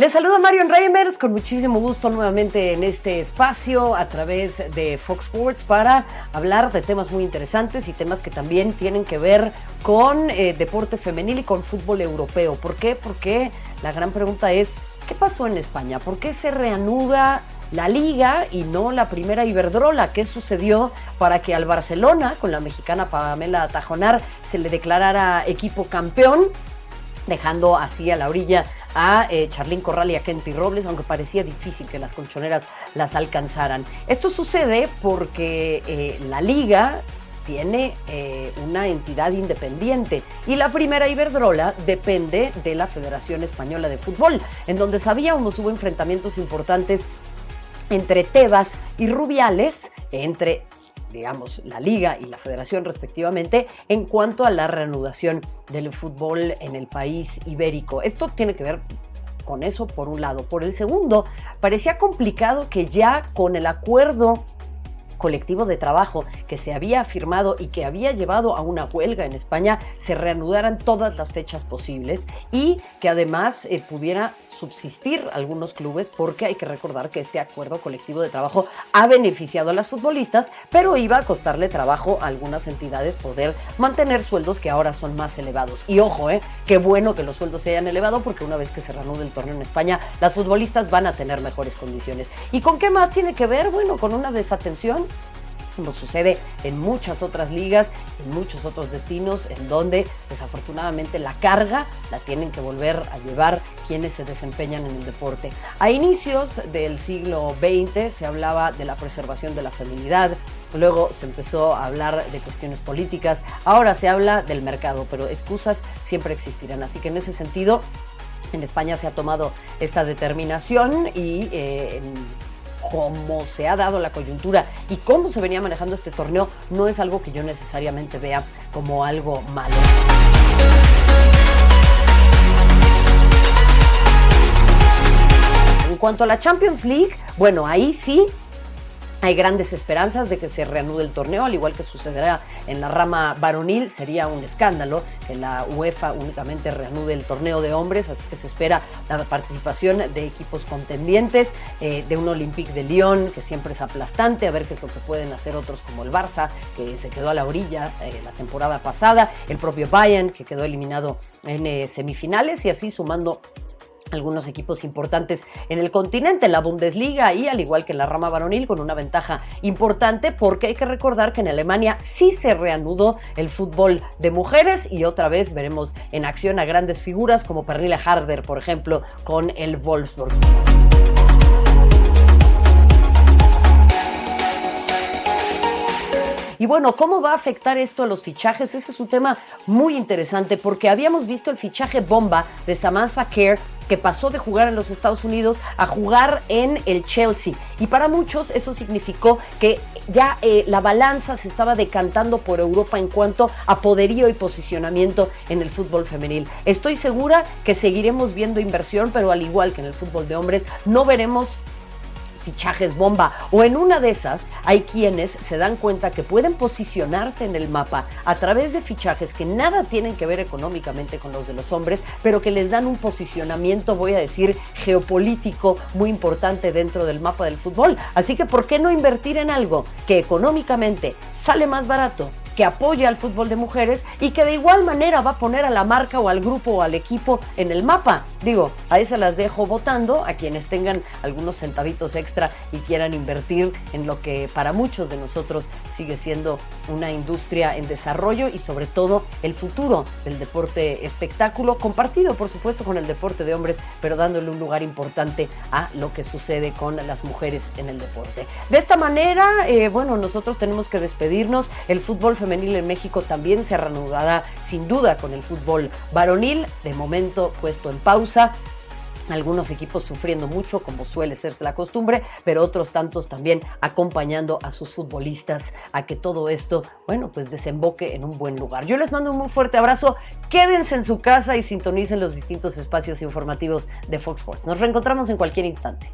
Les saluda Marion Reimers con muchísimo gusto nuevamente en este espacio a través de Fox Sports para hablar de temas muy interesantes y temas que también tienen que ver con deporte femenil y con fútbol europeo. ¿Por qué? Porque la gran pregunta es, ¿qué pasó en España? ¿Por qué se reanuda la Liga y no la Primera Iberdrola? ¿Qué sucedió para que al Barcelona, con la mexicana Pamela Tajonar, se le declarara equipo campeón, dejando así a la orilla a Charlín Corral y a Kenty Robles, aunque parecía difícil que las colchoneras las alcanzaran? Esto sucede porque la Liga tiene una entidad independiente y la Primera Iberdrola depende de la Federación Española de Fútbol, en donde sabíamos hubo enfrentamientos importantes entre Tebas y Rubiales, entre digamos, la Liga y la Federación respectivamente, en cuanto a la reanudación del fútbol en el país ibérico. Esto tiene que ver con eso por un lado. Por el segundo, parecía complicado que ya con el acuerdo colectivo de trabajo que se había firmado y que había llevado a una huelga en España, se reanudaran todas las fechas posibles y que además pudiera subsistir algunos clubes, porque hay que recordar que este acuerdo colectivo de trabajo ha beneficiado a las futbolistas, pero iba a costarle trabajo a algunas entidades poder mantener sueldos que ahora son más elevados. Y ojo, qué bueno que los sueldos se hayan elevado, porque una vez que se reanude el torneo en España, las futbolistas van a tener mejores condiciones. ¿Y con qué más tiene que ver? Bueno, con una desatención, como sucede en muchas otras ligas, en muchos otros destinos, en donde desafortunadamente la carga la tienen que volver a llevar quienes se desempeñan en el deporte. A inicios del siglo XX se hablaba de la preservación de la feminidad, luego se empezó a hablar de cuestiones políticas, ahora se habla del mercado, pero excusas siempre existirán. Así que en ese sentido, en España se ha tomado esta determinación y cómo se ha dado la coyuntura y cómo se venía manejando este torneo, no es algo que yo necesariamente vea como algo malo. En cuanto a la Champions League, bueno, ahí sí hay grandes esperanzas de que se reanude el torneo, al igual que sucederá en la rama varonil. Sería un escándalo que la UEFA únicamente reanude el torneo de hombres, así que se espera la participación de equipos contendientes, de un Olympique de Lyon, que siempre es aplastante, a ver qué es lo que pueden hacer otros como el Barça, que se quedó a la orilla la temporada pasada, el propio Bayern, que quedó eliminado en semifinales, y así sumando algunos equipos importantes en el continente, la Bundesliga, y al igual que en la rama varonil, con una ventaja importante, porque hay que recordar que en Alemania sí se reanudó el fútbol de mujeres y otra vez veremos en acción a grandes figuras como Pernille Harder, por ejemplo, con el Wolfsburg. Y bueno, ¿cómo va a afectar esto a los fichajes? Este es un tema muy interesante, porque habíamos visto el fichaje bomba de Samantha Kerr, que pasó de jugar en los Estados Unidos a jugar en el Chelsea. Y para muchos eso significó que ya la balanza se estaba decantando por Europa en cuanto a poderío y posicionamiento en el fútbol femenil. Estoy segura que seguiremos viendo inversión, pero al igual que en el fútbol de hombres, no veremos fichajes bomba, o en una de esas hay quienes se dan cuenta que pueden posicionarse en el mapa a través de fichajes que nada tienen que ver económicamente con los de los hombres, pero que les dan un posicionamiento, voy a decir, geopolítico muy importante dentro del mapa del fútbol. Así que ¿por qué no invertir en algo que económicamente sale más barato, que apoya al fútbol de mujeres y que de igual manera va a poner a la marca o al grupo o al equipo en el mapa? Digo, ahí se las dejo votando a quienes tengan algunos centavitos extra y quieran invertir en lo que para muchos de nosotros sigue siendo una industria en desarrollo y sobre todo el futuro del deporte espectáculo, compartido por supuesto con el deporte de hombres, pero dándole un lugar importante a lo que sucede con las mujeres en el deporte. De esta manera, bueno, nosotros tenemos que despedirnos. El fútbol femenil en México también se reanudará sin duda con el fútbol varonil, de momento puesto en pausa. Algunos equipos sufriendo mucho, como suele serse la costumbre, pero otros tantos también acompañando a sus futbolistas a que todo esto, bueno, pues desemboque en un buen lugar. Yo les mando un muy fuerte abrazo, quédense en su casa y sintonicen los distintos espacios informativos de Fox Sports. Nos reencontramos en cualquier instante.